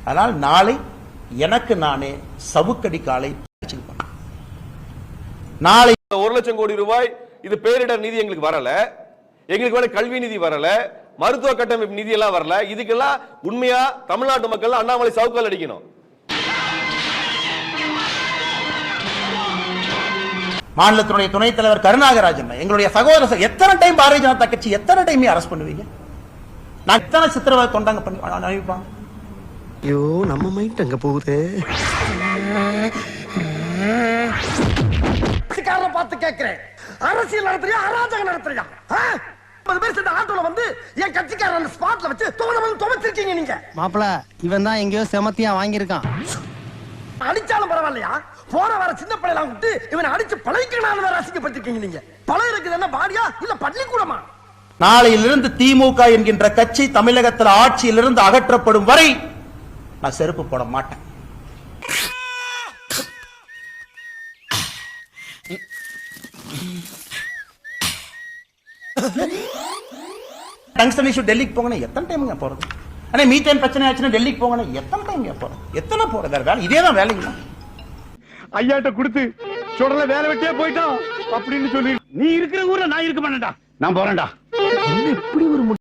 அதனால் நாளை எனக்கு நானே சவுக்கடி காலை நாளை 1 லட்சம் கோடி ரூபாய் இது பேரிடர் நிதி எங்களுக்கு வரல, எங்களுக்கு வேற கல்வி நிதி வரல, மருத்துவ கட்டமைப்பு நிதி எல்லாம் வரல. இதுக்கெல்லாம் உண்மையா தமிழ்நாட்டு மக்கள் அண்ணாமலை சவுக்கால் அடிக்கணும். மாநிலத்தினுடைய துணைத் தலைவர் கருணாகராஜன் எங்களுடைய சகோதரர் எத்தனை டைம் பாரதிய ஜனதா கட்சி எத்தனை டைம் அரெஸ்ட் பண்ணுவீங்க? நான் எத்தனை சித்திரவதை கொண்டாங்க பண்ணி அனுப்பிப்பாங்க. ஐயோ நம்ம மைண்ட் அங்க போகுது. பார்த்து கேட்கிறேன், அரசியல் நடத்துறியா அராஜகம் நடத்துறியா? 50 பேர் சேர்ந்த ஆட்டோல வந்து என் கட்சிக்காரன் ஸ்பாட்ல வச்சு துவச்சிருக்கீங்க நீங்க. மாப்பிள இவன் தான் எங்கேயோ செமத்தியா வாங்கியிருக்கான். அடிச்சாலும் பரவாயில்லையா, போற வர சின்ன பிள்ளைலாம் விட்டு இவனை அடிச்சு பழகிக்கணும் வேற அசிங்கப்பட்டிருக்கீங்க நீங்க. பழம் இருக்குது என்ன பாடியா இல்ல பள்ளிக்கூடமா? நாளையிலிருந்து திமுக என்கின்ற கட்சி தமிழகத்தில் ஆட்சியிலிருந்து அகற்றப்படும் வரை நான் செருப்பு போட மாட்டேன். டங்ஸ்டன் இஷ்யூ டெல்லிக்கு போகணும் எத்தனை டைம் போறது? ஆனா மீத்தேன் பிரச்சனை ஆச்சுன்னா டெல்லிக்கு போகணும் எத்தனை டைம் போறது? எத்தனை போறது? வேற வேலை இதேதான் வேலைங்களா? ஐயாட்ட கொடுத்து சுடல வேலை வெட்டியே போயிட்டோம் அப்படின்னு சொல்லி நீ இருக்கிற ஊர்ல நான் இருக்க மாட்டேன்டா, நான் போறேன்டா. இப்படி ஒரு